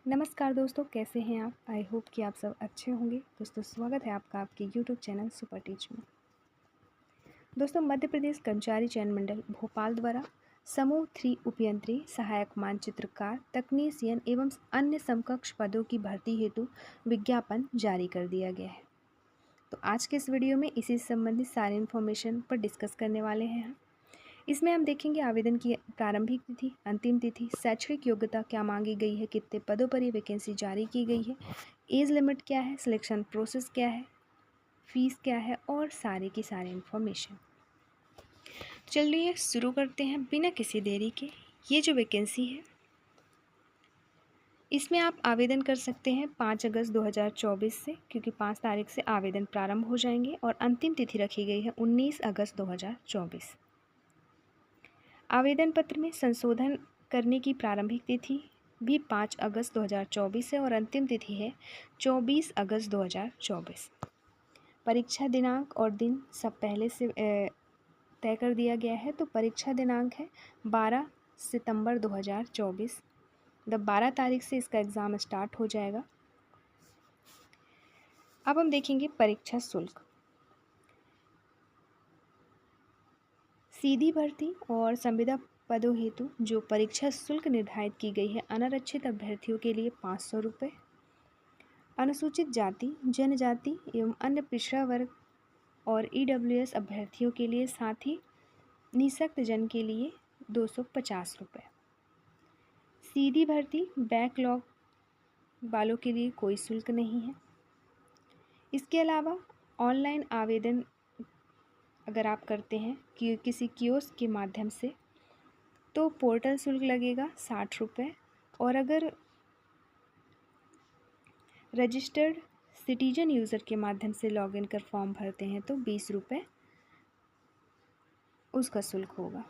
नमस्कार दोस्तों, कैसे हैं आप? आई होप कि आप सब अच्छे होंगे। दोस्तों, स्वागत है आपका आपके यूट्यूब चैनल सुपर टीच में। दोस्तों, मध्य प्रदेश कर्मचारी चयन मंडल भोपाल द्वारा समूह 3 उपयंत्री, सहायक मानचित्रकार, तकनीशियन एवं अन्य समकक्ष पदों की भर्ती हेतु विज्ञापन जारी कर दिया गया है। तो आज के इस वीडियो में इसी से संबंधित सारी इन्फॉर्मेशन पर डिस्कस करने वाले हैं हम। इसमें हम देखेंगे आवेदन की प्रारंभिक तिथि, अंतिम तिथि, शैक्षणिक योग्यता क्या मांगी गई है, कितने पदों पर ये वैकेंसी जारी की गई है, एज लिमिट क्या है, सिलेक्शन प्रोसेस क्या है, फीस क्या है और सारी की सारी इन्फॉर्मेशन। चलिए शुरू करते हैं बिना किसी देरी के। ये जो वैकेंसी है इसमें आप आवेदन कर सकते हैं 5 अगस्त 2024 से, क्योंकि 5 तारीख से आवेदन प्रारंभ हो जाएंगे और अंतिम तिथि रखी गई है 19 अगस्त 2024। आवेदन पत्र में संशोधन करने की प्रारंभिक तिथि भी 5 अगस्त 2024 है और अंतिम तिथि है 24 अगस्त 2024। परीक्षा दिनांक और दिन सब पहले से तय कर दिया गया है। तो परीक्षा दिनांक है 12 सितंबर 2024। 12 तारीख से इसका एग्ज़ाम स्टार्ट हो जाएगा। अब हम देखेंगे परीक्षा शुल्क। सीधी भर्ती और संविदा पदों हेतु जो परीक्षा शुल्क निर्धारित की गई है, अनारक्षित अभ्यर्थियों के लिए 500 रुपये, अनुसूचित जाति, जनजाति एवं अन्य पिछड़ा वर्ग और ईडब्ल्यूएस अभ्यर्थियों के लिए, साथ ही निःशक्त जन के लिए 250 रुपये। सीधी भर्ती बैकलॉग वालों के लिए कोई शुल्क नहीं है। इसके अलावा ऑनलाइन आवेदन अगर आप करते हैं कि किसी कियोस्क के माध्यम से, तो पोर्टल शुल्क लगेगा 60 रुपये, और अगर रजिस्टर्ड सिटीजन यूज़र के माध्यम से लॉगिन कर फॉर्म भरते हैं तो 20 रुपये उसका शुल्क होगा।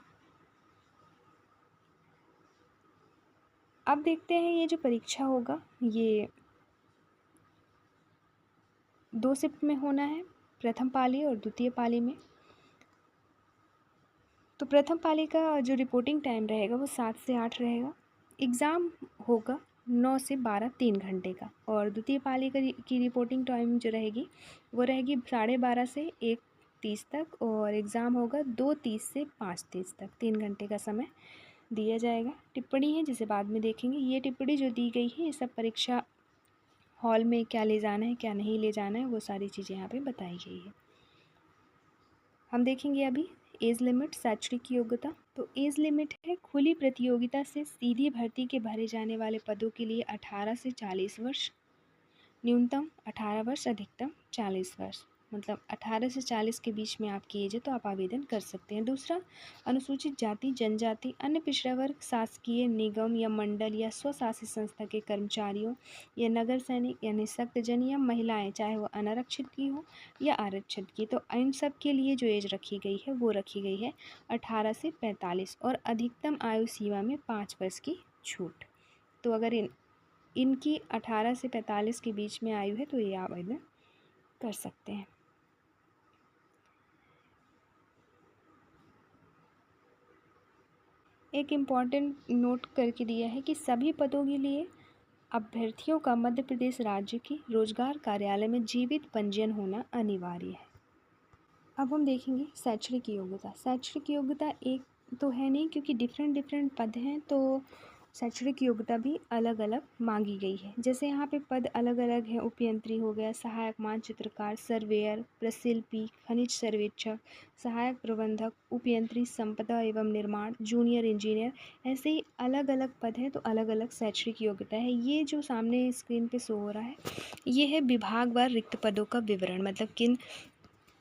अब देखते हैं ये जो परीक्षा होगा ये 2 शिफ्ट में होना है, प्रथम पाली और द्वितीय पाली में। तो प्रथम पाली का जो रिपोर्टिंग टाइम रहेगा वो 7 से 8 रहेगा। एग्ज़ाम होगा 9 से 12 3 घंटे का, और द्वितीय पाली की रिपोर्टिंग टाइम जो रहेगी वो रहेगी 12:30 से 1:30 तक, और एग्ज़ाम होगा 2:30 से 5:30 तक। 3 घंटे का समय दिया जाएगा। टिप्पणी है जिसे बाद में देखेंगे। ये टिप्पणी जो दी गई है ये सब परीक्षा हॉल में क्या ले जाना है, क्या नहीं ले जाना है, वो सारी चीज़ें यहाँ पे बताई गई है। हम देखेंगे अभी एज लिमिट, शैक्षणिक योग्यता। तो एज लिमिट है खुली प्रतियोगिता से सीधी भर्ती के भरे जाने वाले पदों के लिए 18 से 40 वर्ष, न्यूनतम 18 वर्ष, अधिकतम 40 वर्ष। मतलब 18 से 40 के बीच में आपकी एज है तो आप आवेदन कर सकते हैं। दूसरा, अनुसूचित जाति, जनजाति, अन्य पिछड़ा वर्ग, शासकीय निगम या मंडल या स्वशासित संस्था के कर्मचारियों या नगर सैनिक या निःशक्त जन या महिलाएं, चाहे वो अनारक्षित की हो या आरक्षित की, तो इन सब के लिए जो एज रखी गई है वो रखी गई है 18 से 45, और अधिकतम आयु सीमा में 5 वर्ष की छूट। तो अगर इनकी 18 से 45 के बीच में आयु है तो ये आवेदन कर सकते हैं। एक इम्पॉर्टेंट नोट करके दिया है कि सभी पदों के लिए अभ्यर्थियों का मध्य प्रदेश राज्य की रोजगार कार्यालय में जीवित पंजीयन होना अनिवार्य है। अब हम देखेंगे शैक्षणिक योग्यता। शैक्षणिक योग्यता एक तो है नहीं, क्योंकि डिफरेंट पद हैं, तो शैक्षणिक योग्यता भी अलग अलग मांगी गई है। जैसे यहाँ पे पद अलग अलग हैं। उपयंत्री हो गया, सहायक मानचित्रकार, सर्वेयर, प्रशिल्पी, खनिज सर्वेक्षक, सहायक प्रबंधक, उपयंत्री संपदा एवं निर्माण, जूनियर इंजीनियर, ऐसे ही अलग अलग पद हैं, तो अलग अलग शैक्षणिक योग्यता है। ये जो सामने स्क्रीन पे शो हो रहा है ये है विभागवार रिक्त पदों का विवरण, मतलब किन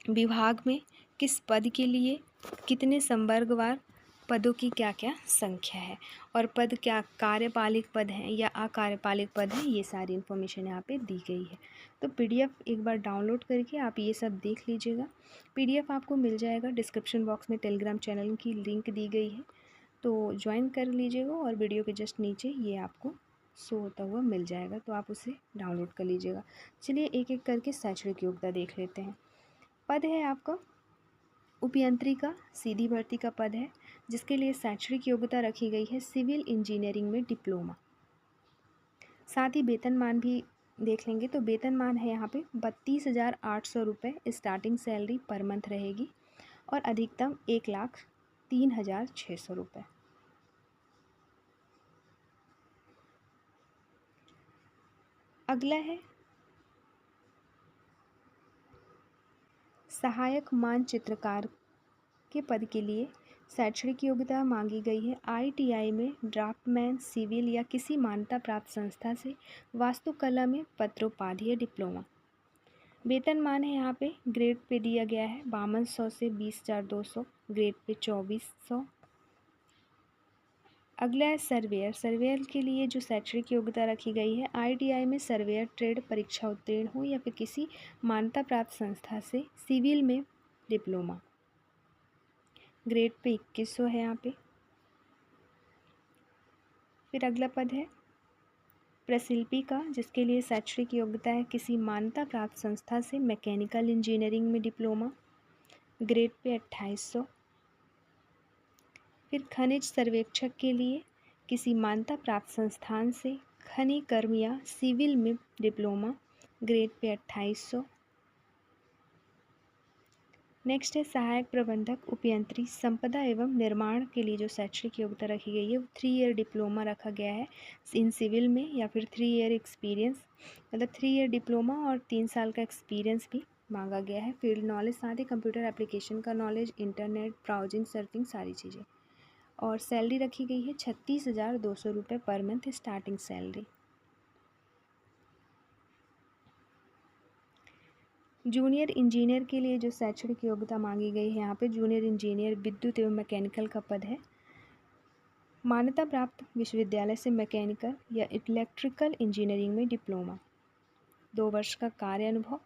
विभाग में किस पद के लिए कितने संवर्गवार पदों की क्या क्या संख्या है, और पद क्या कार्यपालिक पद हैं या अकार्यपालिक पद हैं, ये सारी इन्फॉर्मेशन यहाँ पे दी गई है। तो पीडीएफ एक बार डाउनलोड करके आप ये सब देख लीजिएगा। पीडीएफ आपको मिल जाएगा डिस्क्रिप्शन बॉक्स में, टेलीग्राम चैनल की लिंक दी गई है, तो ज्वाइन कर लीजिएगा, और वीडियो के जस्ट नीचे ये आपको शो होता हुआ मिल जाएगा, तो आप उसे डाउनलोड कर लीजिएगा। चलिए एक एक करके शैक्षणिक योग्यता देख लेते हैं। पद है आपका उपयंत्री का, सीधी भर्ती का पद है, जिसके लिए शैक्षणिक योग्यता रखी गई है सिविल इंजीनियरिंग में डिप्लोमा। साथ ही वेतनमान भी देख लेंगे तो वेतनमान है यहाँ पे 32,800 रुपये स्टार्टिंग सैलरी पर मंथ रहेगी और अधिकतम 1,03,600 रुपये। अगला है सहायक मानचित्रकार के पद के लिए शैक्षणिक योग्यता मांगी गई है। ITI में ड्राफ्टमैन सिविल या किसी मान्यता प्राप्त संस्था से वास्तुकला में पत्रोपाधि या डिप्लोमा। वेतनमान है यहाँ पे ग्रेड पे दिया गया है 5200 से 20,200, ग्रेड पे 2400। अगला है सर्वेयर। सर्वेयर के लिए जो शैक्षणिक योग्यता रखी गई है ITI में सर्वेयर ट्रेड परीक्षा उत्तीर्ण हो या फिर किसी मान्यता प्राप्त संस्था से सिविल में डिप्लोमा। ग्रेड पे 2100 है यहाँ पे। फिर अगला पद है प्रशिल्पी का, जिसके लिए शैक्षणिक योग्यता है किसी मान्यता प्राप्त संस्था से मैकेनिकल इंजीनियरिंग में डिप्लोमा। Grade pay 2800। फिर खनिज सर्वेक्षक के लिए किसी मान्यता प्राप्त संस्थान से खनिकर्म या सिविल में डिप्लोमा। Grade pay 2800। नेक्स्ट है सहायक प्रबंधक उपयंत्री संपदा एवं निर्माण के लिए जो शैक्षणिक योग्यता रखी गई है वो 3 ईयर डिप्लोमा रखा गया है इन सिविल में या फिर 3 ईयर एक्सपीरियंस, मतलब 3 ईयर डिप्लोमा और 3 साल का एक्सपीरियंस भी मांगा गया है। फील्ड नॉलेज, साथ ही कंप्यूटर एप्लीकेशन का नॉलेज, इंटरनेट ब्राउजिंग सर्फिंग सारी चीज़ें। और सैलरी रखी गई है 36,200 रुपये per month starting salary. Junior engineer के लिए जो शैक्षणिक योग्यता मांगी गई है यहाँ पे जूनियर इंजीनियर विद्युत एवं मैकेनिकल का पद है। मान्यता प्राप्त विश्वविद्यालय से मैकेनिकल या इलेक्ट्रिकल इंजीनियरिंग में डिप्लोमा, 2 वर्ष का कार्य अनुभव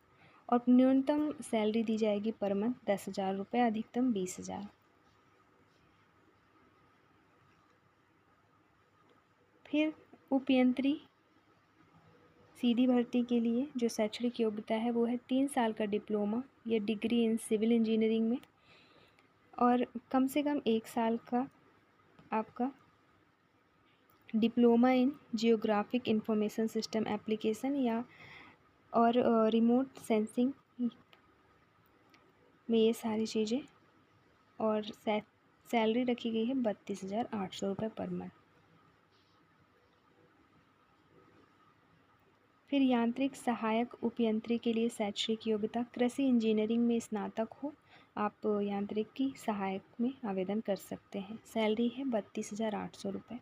और न्यूनतम सैलरी दी जाएगी पर मंथ 10,000 रुपये, अधिकतम 20,000। फिर उपयंत्री सीधी भर्ती के लिए जो शैक्षणिक योग्यता है वो है 3 साल का डिप्लोमा या डिग्री इन सिविल इंजीनियरिंग में और कम से कम 1 साल का आपका diploma in geographic information system application या और रिमोट सेंसिंग में, ये सारी चीज़ें। और सैलरी रखी गई है 32,800 रुपये पर मंथ। फिर यांत्रिक सहायक उपयंत्री के लिए शैक्षणिक योग्यता कृषि इंजीनियरिंग में स्नातक हो, आप यांत्रिकी सहायक में आवेदन कर सकते हैं। सैलरी है 32,800 रुपये।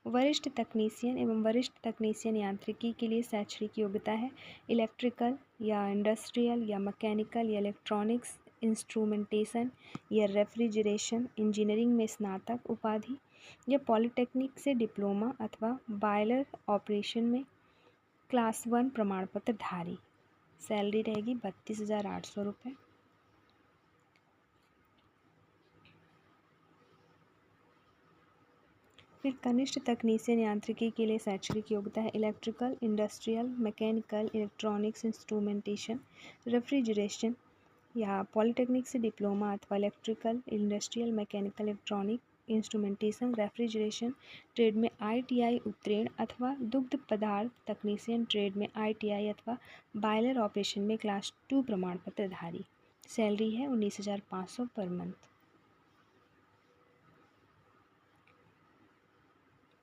वरिष्ठ तकनीशियन एवं वरिष्ठ तकनीशियन यांत्रिकी के लिए शैक्षणिक योग्यता है इलेक्ट्रिकल या इंडस्ट्रियल या मैकेनिकल या इलेक्ट्रॉनिक्स इंस्ट्रूमेंटेशन या रेफ्रिजरेशन इंजीनियरिंग में स्नातक उपाधि या पॉलिटेक्निक से डिप्लोमा अथवा बॉयलर ऑपरेशन में क्लास 1 प्रमाण पत्र धारी। सैलरी रहेगी 32,800 रुपये। फिर कनिष्ठ तकनीशियन यांत्रिकी के लिए शैक्षणिक योग्यता है electrical industrial mechanical electronics instrumentation refrigeration या पॉलिटेक्निक से डिप्लोमा अथवा electrical industrial mechanical electronic instrumentation refrigeration trade में ITI उत्तीर्ण अथवा दुग्ध पदार्थ तकनीशियन ट्रेड में ITI अथवा बॉयलर ऑपरेशन में क्लास 2 प्रमाण पत्र धारी। सैलरी है 19,500 पर मंथ।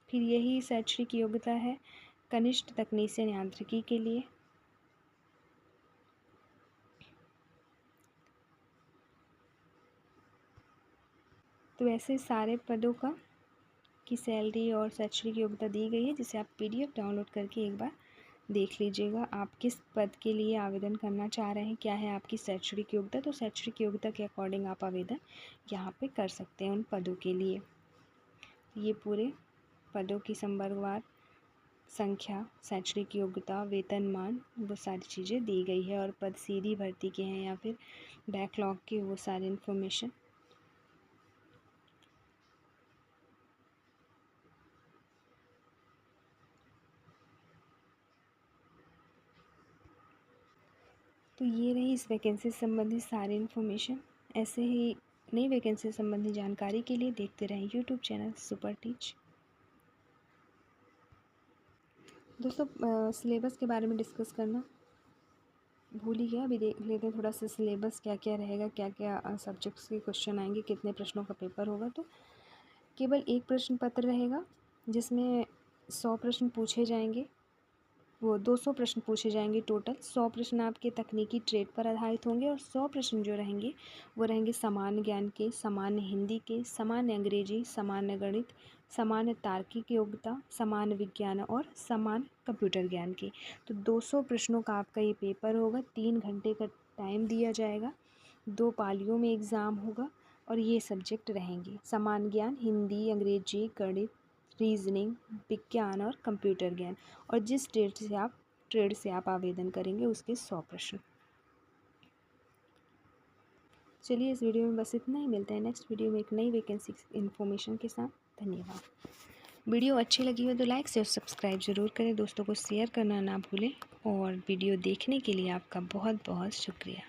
फिर यही शैक्षणिक योग्यता है कनिष्ठ तकनीशियन यांत्रिकी के लिए। तो ऐसे सारे पदों का की सैलरी और शैक्षणिक योग्यता दी गई है, जिसे आप PDF डाउनलोड करके एक बार देख लीजिएगा। आप किस पद के लिए आवेदन करना चाह रहे हैं, क्या है आपकी शैक्षणिक योग्यता, तो शैक्षणिक योग्यता के अकॉर्डिंग आप आवेदन यहाँ पे कर सकते हैं उन पदों के लिए। ये पूरे पदों की संवर्गवार संख्या, शैक्षणिक योग्यता, वेतनमान, वो सारी चीज़ें दी गई है। और पद सीधी भर्ती के हैं या फिर बैकलॉग के, वो सारी इन्फॉर्मेशन। तो ये रही इस वैकेंसी से संबंधित सारी इन्फॉर्मेशन। ऐसे ही नई वैकेंसी संबंधी जानकारी के लिए देखते रहें यूट्यूब चैनल सुपर टीच। दोस्तों सिलेबस के बारे में डिस्कस करना भूल ही गया, अभी देख लेते हैं थोड़ा सा सिलेबस क्या क्या रहेगा, क्या क्या सब्जेक्ट्स के क्वेश्चन आएंगे, कितने प्रश्नों का पेपर होगा। तो केवल एक प्रश्न पत्र रहेगा जिसमें 100 प्रश्न पूछे जाएंगे, वो 200 प्रश्न पूछे जाएंगे टोटल। 100 प्रश्न आपके तकनीकी ट्रेड पर आधारित होंगे और 100 प्रश्न जो रहेंगे वो रहेंगे सामान्य ज्ञान के, सामान्य हिंदी के, सामान्य अंग्रेजी, सामान्य गणित, सामान्य तार्किक योग्यता, सामान्य विज्ञान और सामान्य कंप्यूटर ज्ञान के। तो 200 प्रश्नों का आपका ये पेपर होगा। 3 घंटे का टाइम दिया जाएगा, 2 पालियों में एग्ज़ाम होगा और ये सब्जेक्ट रहेंगे सामान्य ज्ञान, हिंदी, अंग्रेजी, गणित, रीजनिंग, विज्ञान और कंप्यूटर ज्ञान। और जिस ट्रेड से आप आवेदन करेंगे उसके 100 प्रश्न। चलिए इस वीडियो में बस इतना ही, मिलता है नेक्स्ट वीडियो में एक नई वैकेंसी इन्फॉर्मेशन के साथ। धन्यवाद। वीडियो अच्छी लगी हो तो लाइक से और सब्सक्राइब ज़रूर करें, दोस्तों को शेयर करना ना भूलें और वीडियो देखने के लिए आपका बहुत बहुत शुक्रिया।